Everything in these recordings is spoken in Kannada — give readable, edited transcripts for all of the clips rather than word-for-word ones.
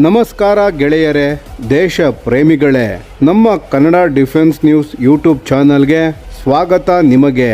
ನಮಸ್ಕಾರ ಗೆಳೆಯರೇ, ದೇಶ ಪ್ರೇಮಿಗಳೇ, ನಮ್ಮ ಕನ್ನಡ ಡಿಫೆನ್ಸ್ ನ್ಯೂಸ್ ಯೂಟ್ಯೂಬ್ ಚಾನಲ್ಗೆ ಸ್ವಾಗತ ನಿಮಗೆ.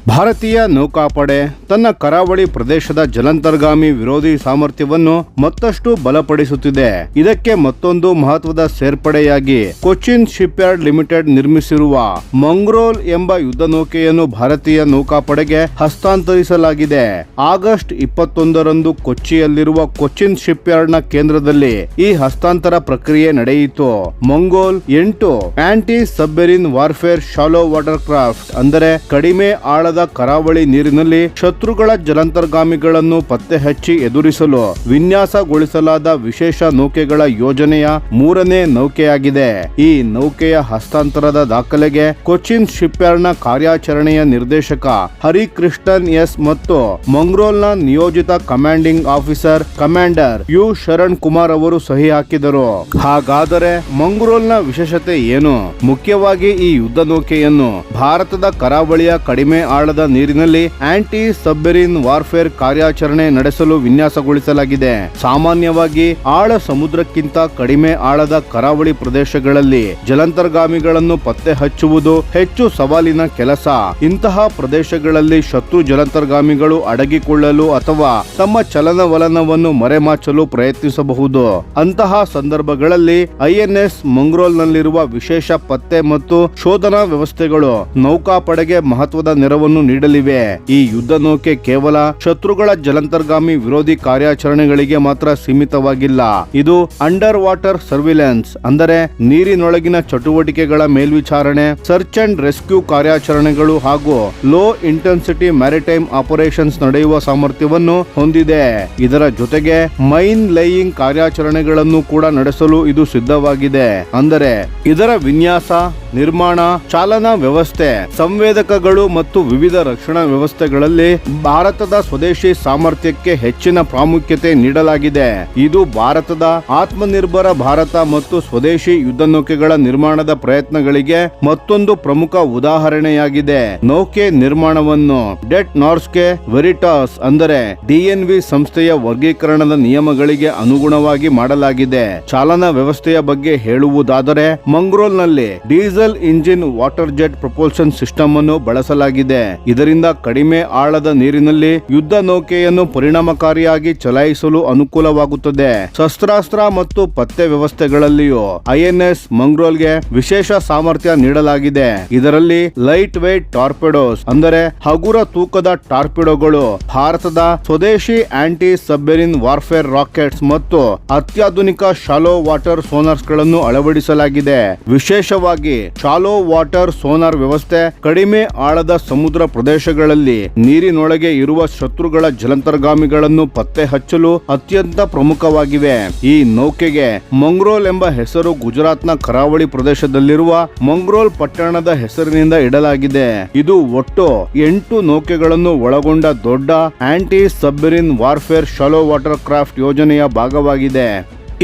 ಭಾರತೀಯ ನೌಕಾಪಡೆ ತನ್ನ ಕರಾವಳಿ ಪ್ರದೇಶದ ಜಲಾಂತರ್ಗಾಮಿ ವಿರೋಧಿ ಸಾಮರ್ಥ್ಯವನ್ನು ಮತ್ತಷ್ಟು ಬಲಪಡಿಸುತ್ತಿದೆ. ಇದಕ್ಕೆ ಮತ್ತೊಂದು ಮಹತ್ವದ ಸೇರ್ಪಡೆಯಾಗಿ ಕೊಚ್ಚಿನ್ ಶಿಪ್ಯಾರ್ಡ್ ಲಿಮಿಟೆಡ್ ನಿರ್ಮಿಸಿರುವ ಮಂಗ್ರೋಲ್ ಎಂಬ ಯುದ್ಧ ನೌಕೆಯನ್ನು ಭಾರತೀಯ ನೌಕಾಪಡೆಗೆ ಹಸ್ತಾಂತರಿಸಲಾಗಿದೆ. ಆಗಸ್ಟ್ 21ರಂದು ಕೊಚ್ಚಿಯಲ್ಲಿರುವ ಕೊಚ್ಚಿನ್ ಶಿಪ್ಯಾರ್ಡ್ನ ಕೇಂದ್ರದಲ್ಲಿ ಈ ಹಸ್ತಾಂತರ ಪ್ರಕ್ರಿಯೆ ನಡೆಯಿತು. Mangrol 8 anti submarine warfare shallow water craft ಅಂದರೆ ಕಡಿಮೆ ಆಳದ ಕರಾವಳಿ ನೀರಿನಲ್ಲಿ ಶತ್ರುಗಳ ಜಲಾಂತರ್ಗಾಮಿಗಳನ್ನು ಪತ್ತೆ ಹಚ್ಚಿ ಎದುರಿಸಲು ವಿನ್ಯಾಸಗೊಳಿಸಲಾದ ವಿಶೇಷ ನೌಕೆಗಳ ಯೋಜನೆಯ 3ನೇ ನೌಕೆಯಾಗಿದೆ. ಈ ನೌಕೆಯ ಹಸ್ತಾಂತರದ ದಾಖಲೆಗೆ ಕೊಚ್ಚಿನ್ ಶಿಪ್ಯಾರ್ಡ್ನ ಕಾರ್ಯಾಚರಣೆಯ ನಿರ್ದೇಶಕ ಹರಿಕೃಷ್ಣನ್ ಎಸ್ ಮತ್ತು ಮಂಗ್ರೋಲ್ನ ನಿಯೋಜಿತ commanding officer commander U Sharan Kumar ಅವರು ಸಹಿ ಹಾಕಿದರು. ಹಾಗಾದರೆ ಮಂಗ್ರೋಲ್ನ ವಿಶೇಷತೆ ಏನು? ಮುಖ್ಯವಾಗಿ ಈ ಯುದ್ಧ ನೌಕೆಯನ್ನು ಭಾರತದ ಕರಾವಳಿಯ ಕಡಿಮೆ ಆಳದ ನೀರಿನಲ್ಲಿ ಆಂಟಿ ಸಬ್ಮೆರಿನ್ ವಾರ್ಫೇರ್ ಕಾರ್ಯಾಚರಣೆ ನಡೆಸಲು ವಿನ್ಯಾಸಗೊಳಿಸಲಾಗಿದೆ. ಸಾಮಾನ್ಯವಾಗಿ ಆಳ ಸಮುದ್ರಕ್ಕಿಂತ ಕಡಿಮೆ ಆಳದ ಕರಾವಳಿ ಪ್ರದೇಶಗಳಲ್ಲಿ ಜಲಾಂತರ್ಗಾಮಿಗಳನ್ನು ಪತ್ತೆ ಹಚ್ಚುವುದು ಹೆಚ್ಚು ಸವಾಲಿನ ಕೆಲಸ. ಇಂತಹ ಪ್ರದೇಶಗಳಲ್ಲಿ ಶತ್ರು ಜಲಾಂತರ್ಗಾಮಿಗಳು ಅಡಗಿಕೊಳ್ಳಲು ಅಥವಾ ತಮ್ಮ ಚಲನವಲನವನ್ನು ಮರೆಮಾಚಲು ಪ್ರಯತ್ನಿಸಬಹುದು. ಅಂತಹ ಸಂದರ್ಭಗಳಲ್ಲಿ ಐಎನ್ಎಸ್ ಮಂಗ್ರೋಲ್ನಲ್ಲಿರುವ ವಿಶೇಷ ಪತ್ತೆ ಮತ್ತು ಶೋಧನಾ ವ್ಯವಸ್ಥೆಗಳು ನೌಕಾಪಡೆಗೆ ಮಹತ್ವದ ನೆರವನ್ನು ನೀಡಲಿವೆ. ಈ ಯುದ್ಧ ನೌಕೆ ಕೇವಲ ಶತ್ರುಗಳ ಜಲಾಂತರ್ಗಾಮಿ ವಿರೋಧಿ ಕಾರ್ಯಾಚರಣೆಗಳಿಗೆ ಮಾತ್ರ ಸೀಮಿತವಾಗಿಲ್ಲ. ಇದು ಅಂಡರ್ ವಾಟರ್ ಸರ್ವಿಲೆನ್ಸ್ ಅಂದರೆ ನೀರಿನೊಳಗಿನ ಚಟುವಟಿಕೆಗಳ ಮೇಲ್ವಿಚಾರಣೆ, ಸರ್ಚ್ ಅಂಡ್ ರೆಸ್ಕ್ಯೂ ಕಾರ್ಯಾಚರಣೆಗಳು ಹಾಗೂ ಲೋ ಇಂಟೆನ್ಸಿಟಿ ಮ್ಯಾರಿಟೈಮ್ ಆಪರೇಷನ್ಸ್ ನಡೆಯುವ ಸಾಮರ್ಥ್ಯವನ್ನು ಹೊಂದಿದೆ. ಇದರ ಜೊತೆಗೆ ಮೈನ್ ಲೇಯಿಂಗ್ ಕಾರ್ಯಾಚರಣೆಗಳನ್ನು ಕೂಡ ನಡೆಸಲು ಇದು ಸಿದ್ಧವಾಗಿದೆ. ಅಂದರೆ ಇದರ ವಿನ್ಯಾಸ, ನಿರ್ಮಾಣ, ಚಾಲನಾ ವ್ಯವಸ್ಥೆ, ಸಂವೇದಕಗಳು ಮತ್ತು ವಿವಿಧ ರಕ್ಷಣಾ ವ್ಯವಸ್ಥೆಗಳಲ್ಲಿ ಭಾರತದ ಸ್ವದೇಶಿ ಸಾಮರ್ಥ್ಯಕ್ಕೆ ಹೆಚ್ಚಿನ ಪ್ರಾಮುಖ್ಯತೆ ನೀಡಲಾಗಿದೆ. ಇದು ಭಾರತದ ಆತ್ಮನಿರ್ಭರ ಭಾರತ ಮತ್ತು ಸ್ವದೇಶಿ ಯುದ್ಧ ನೌಕೆಗಳ ನಿರ್ಮಾಣದ ಪ್ರಯತ್ನಗಳಿಗೆ ಮತ್ತೊಂದು ಪ್ರಮುಖ ಉದಾಹರಣೆಯಾಗಿದೆ. ನೌಕೆ ನಿರ್ಮಾಣವನ್ನು ಡೆಟ್ ನಾರ್ಸ್ಕೆ ವೆರಿಟಾಸ್ ಅಂದರೆ ಡಿಎನ್ವಿ ಸಂಸ್ಥೆಯ ವರ್ಗೀಕರಣದ ನಿಯಮಗಳಿಗೆ ಅನುಗುಣವಾಗಿ ಮಾಡಲಾಗಿದೆ. ಚಾಲನಾ ವ್ಯವಸ್ಥೆಯ ಬಗ್ಗೆ ಹೇಳುವುದಾದರೆ ಮಂಗ್ರೋಲ್ನಲ್ಲಿ diesel engine water jet propulsion system ಅನ್ನು ಬಳಸಲಾಗಿದೆ. ಇದರಿಂದ ಕಡಿಮೆ ಆಳದ ನೀರಿನಲ್ಲಿ ಯುದ್ಧ ನೌಕೆಯನ್ನು ಪರಿಣಾಮಕಾರಿಯಾಗಿ ಚಲಾಯಿಸಲು ಅನುಕೂಲವಾಗುತ್ತದೆ. ಶಸ್ತ್ರಾಸ್ತ್ರ ಮತ್ತು ಪತ್ತೆ ವ್ಯವಸ್ಥೆಗಳಲ್ಲಿಯೂ ಐಎನ್ಎಸ್ ಮಂಗ್ರೋಲ್ಗೆ ವಿಶೇಷ ಸಾಮರ್ಥ್ಯ ನೀಡಲಾಗಿದೆ. ಇದರಲ್ಲಿ ಲೈಟ್ ವೇಟ್ ಟಾರ್ಪೆಡೋಸ್ ಅಂದರೆ ಹಗುರ ತೂಕದ ಟಾರ್ಪೆಡೋಗಳು, ಭಾರತದ ಸ್ವದೇಶಿ ಆಂಟಿ ಸಬ್ಮೆರಿನ್ ವಾರ್ಫೇರ್ ರಾಕೆಟ್ಸ್ ಮತ್ತು ಅತ್ಯಾಧುನಿಕ ಶಾಲೋ ವಾಟರ್ ಸೋನಾರ್ಸ್ ಗಳನ್ನು ಅಳವಡಿಸಲಾಗಿದೆ. ವಿಶೇಷವಾಗಿ ಶಾಲೋ ವಾಟರ್ ಸೋನಾರ್ ವ್ಯವಸ್ಥೆ ಕಡಿಮೆ ಆಳದ ಸಮುದ್ರ ಪ್ರದೇಶಗಳಲ್ಲಿ ನೀರಿನೊಳಗೆ ಇರುವ ಶತ್ರುಗಳ ಜಲಾಂತರ್ಗಾಮಿಗಳನ್ನು ಪತ್ತೆ ಹಚ್ಚಲು ಅತ್ಯಂತ ಪ್ರಮುಖವಾಗಿವೆ. ಈ ನೌಕೆಗೆ ಮಂಗ್ರೋಲ್ ಎಂಬ ಹೆಸರು ಗುಜರಾತ್ನ ಕರಾವಳಿ ಪ್ರದೇಶದಲ್ಲಿರುವ ಮಂಗ್ರೋಲ್ ಪಟ್ಟಣದ ಹೆಸರಿನಿಂದ ಇಡಲಾಗಿದೆ. ಇದು ಒಟ್ಟು 8 ನೌಕೆಗಳನ್ನು ಒಳಗೊಂಡ ದೊಡ್ಡ anti submarine warfare shallow water craft ಯೋಜನೆಯ ಭಾಗವಾಗಿದೆ.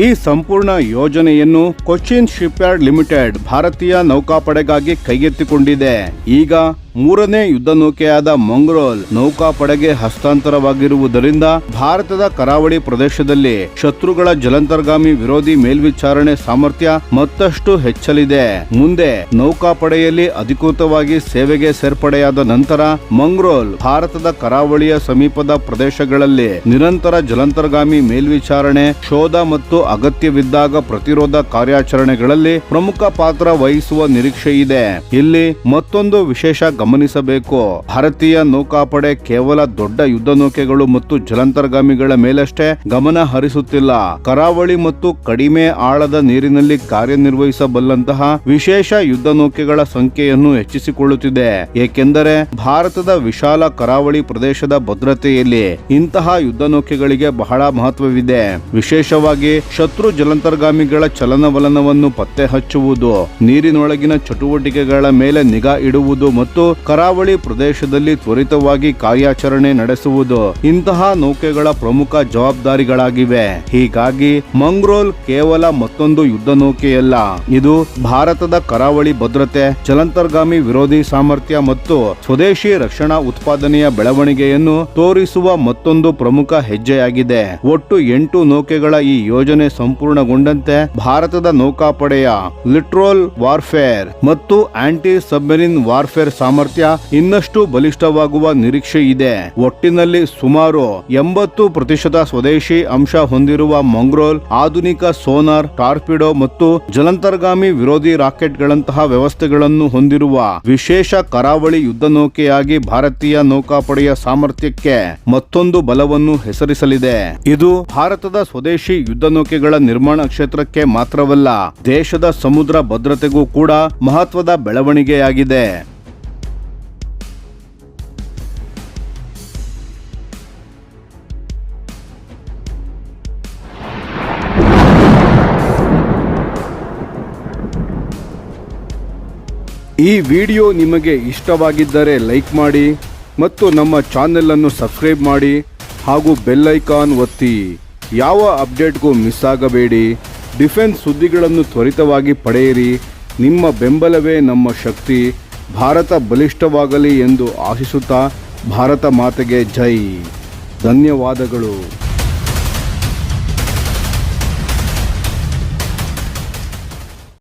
ಈ ಸಂಪೂರ್ಣ ಯೋಜನೆಯನ್ನು ಕೊಚ್ಚಿನ್ ಶಿಪ್ಯಾರ್ಡ್ ಲಿಮಿಟೆಡ್ ಭಾರತೀಯ ನೌಕಾಪಡೆಗಾಗಿ ಕೈಗೆತ್ತಿಕೊಂಡಿದೆ. ಈಗ 3ನೇ ಯುದ್ಧ ನೌಕೆಯಾದ ಮಂಗ್ರೋಲ್ ನೌಕಾಪಡೆಗೆ ಹಸ್ತಾಂತರವಾಗಿರುವುದರಿಂದ ಭಾರತದ ಕರಾವಳಿ ಪ್ರದೇಶದಲ್ಲಿ ಶತ್ರುಗಳ ಜಲಾಂತರ್ಗಾಮಿ ವಿರೋಧಿ ಮೇಲ್ವಿಚಾರಣೆ ಸಾಮರ್ಥ್ಯ ಮತ್ತಷ್ಟು ಹೆಚ್ಚಲಿದೆ. ಮುಂದೆ ನೌಕಾಪಡೆಯಲ್ಲಿ ಅಧಿಕೃತವಾಗಿ ಸೇವೆಗೆ ಸೇರ್ಪಡೆಯಾದ ನಂತರ ಮಂಗ್ರೋಲ್ ಭಾರತದ ಕರಾವಳಿಯ ಸಮೀಪದ ಪ್ರದೇಶಗಳಲ್ಲಿ ನಿರಂತರ ಜಲಾಂತರ್ಗಾಮಿ ಮೇಲ್ವಿಚಾರಣೆ, ಶೋಧ ಮತ್ತು ಅಗತ್ಯವಿದ್ದಾಗ ಪ್ರತಿರೋಧ ಕಾರ್ಯಾಚರಣೆಗಳಲ್ಲಿ ಪ್ರಮುಖ ಪಾತ್ರ ವಹಿಸುವ ನಿರೀಕ್ಷೆ ಇದೆ. ಇಲ್ಲಿ ಮತ್ತೊಂದು ವಿಶೇಷ ಗಮನಿಸಬೇಕು. ಭಾರತೀಯ ನೌಕಾಪಡೆ ಕೇವಲ ದೊಡ್ಡ ಯುದ್ಧ ನೌಕೆಗಳು ಮತ್ತು ಜಲಾಂತರ್ಗಾಮಿಗಳ ಮೇಲಷ್ಟೇ ಗಮನ ಹರಿಸುತ್ತಿಲ್ಲ. ಕರಾವಳಿ ಮತ್ತು ಕಡಿಮೆ ಆಳದ ನೀರಿನಲ್ಲಿ ಕಾರ್ಯನಿರ್ವಹಿಸಬಲ್ಲಂತಹ ವಿಶೇಷ ಯುದ್ಧ ನೌಕೆಗಳ ಸಂಖ್ಯೆಯನ್ನು ಹೆಚ್ಚಿಸಿಕೊಳ್ಳುತ್ತಿದೆ. ಏಕೆಂದರೆ ಭಾರತದ ವಿಶಾಲ ಕರಾವಳಿ ಪ್ರದೇಶದ ಭದ್ರತೆಯಲ್ಲಿ ಇಂತಹ ಯುದ್ಧ ನೌಕೆಗಳಿಗೆ ಬಹಳ ಮಹತ್ವವಿದೆ. ವಿಶೇಷವಾಗಿ ಶತ್ರು ಜಲಾಂತರ್ಗಾಮಿಗಳ ಚಲನವಲನವನ್ನು ಪತ್ತೆ ಹಚ್ಚುವುದು, ನೀರಿನೊಳಗಿನ ಚಟುವಟಿಕೆಗಳ ಮೇಲೆ ನಿಗಾ ಇಡುವುದು ಮತ್ತು ಕರಾವಳಿ ಪ್ರದೇಶದಲ್ಲಿ ತ್ವರಿತವಾಗಿ ಕಾರ್ಯಾಚರಣೆ ನಡೆಸುವುದು ಇಂತಹ ನೌಕೆಗಳ ಪ್ರಮುಖ ಜವಾಬ್ದಾರಿಗಳಾಗಿವೆ. ಹೀಗಾಗಿ ಮಂಗ್ರೋಲ್ ಕೇವಲ ಮತ್ತೊಂದು ಯುದ್ಧ ನೌಕೆಯಲ್ಲ, ಇದು ಭಾರತದ ಕರಾವಳಿ ಭದ್ರತೆ, ಜಲಾಂತರ್ಗಾಮಿ ವಿರೋಧಿ ಸಾಮರ್ಥ್ಯ ಮತ್ತು ಸ್ವದೇಶಿ ರಕ್ಷಣಾ ಉತ್ಪಾದನೆಯ ಬೆಳವಣಿಗೆಯನ್ನು ತೋರಿಸುವ ಮತ್ತೊಂದು ಪ್ರಮುಖ ಹೆಜ್ಜೆಯಾಗಿದೆ. ಒಟ್ಟು 8 ನೌಕೆಗಳ ಈ ಯೋಜನೆ ಸಂಪೂರ್ಣಗೊಂಡಂತೆ ಭಾರತದ ನೌಕಾಪಡೆಯ ಲಿಟ್ರೋಲ್ ವಾರ್ಫೇರ್ ಮತ್ತು ಆಂಟಿ ಸಬ್ಮರೀನ್ ವಾರ್ಫೇರ್ ಸಾಮರ್ಥ್ಯ ಇನ್ನಷ್ಟು ಬಲಿಷ್ಠವಾಗುವ ನಿರೀಕ್ಷೆ ಇದೆ. ಒಟ್ಟಿನಲ್ಲಿ ಸುಮಾರು 80% ಸ್ವದೇಶಿ ಅಂಶ ಹೊಂದಿರುವ ಮಂಗ್ರೋಲ್ ಆಧುನಿಕ ಸೋನಾರ್, ಟಾರ್ಪಿಡೋ ಮತ್ತು ಜಲಾಂತರ್ಗಾಮಿ ವಿರೋಧಿ ರಾಕೆಟ್ಗಳಂತಹ ವ್ಯವಸ್ಥೆಗಳನ್ನು ಹೊಂದಿರುವ ವಿಶೇಷ ಕರಾವಳಿ ಯುದ್ಧ ನೌಕೆಯಾಗಿ ಭಾರತೀಯ ನೌಕಾಪಡೆಯ ಸಾಮರ್ಥ್ಯಕ್ಕೆ ಮತ್ತೊಂದು ಬಲವನ್ನು ಹೆಸರಿಸಲಿದೆ. ಇದು ಭಾರತದ ಸ್ವದೇಶಿ ಯುದ್ಧ ನೌಕೆಗಳ ನಿರ್ಮಾಣ ಕ್ಷೇತ್ರಕ್ಕೆ ಮಾತ್ರವಲ್ಲ, ದೇಶದ ಸಮುದ್ರ ಭದ್ರತೆಗೂ ಕೂಡ ಮಹತ್ವದ ಬೆಳವಣಿಗೆಯಾಗಿದೆ. ಈ ವಿಡಿಯೋ ನಿಮಗೆ ಇಷ್ಟವಾಗಿದ್ದರೆ ಲೈಕ್ ಮಾಡಿ ಮತ್ತು ನಮ್ಮ ಚಾನೆಲ್ ಅನ್ನು ಸಬ್ಸ್ಕ್ರೈಬ್ ಮಾಡಿ ಹಾಗೂ ಬೆಲ್ ಐಕಾನ್ ಒತ್ತಿ. ಯಾವ ಅಪ್ಡೇಟ್ಗೂ ಮಿಸ್ ಆಗಬೇಡಿ. ಡಿಫೆನ್ಸ್ ಸುದ್ದಿಗಳನ್ನು ತ್ವರಿತವಾಗಿ ಪಡೆಯಿರಿ. ನಿಮ್ಮ ಬೆಂಬಲವೇ ನಮ್ಮ ಶಕ್ತಿ. ಭಾರತ ಬಲಿಷ್ಠವಾಗಲಿ ಎಂದು ಆಶಿಸುತ್ತಾ ಭಾರತ ಮಾತೆಗೆ ಜೈ. ಧನ್ಯವಾದಗಳು.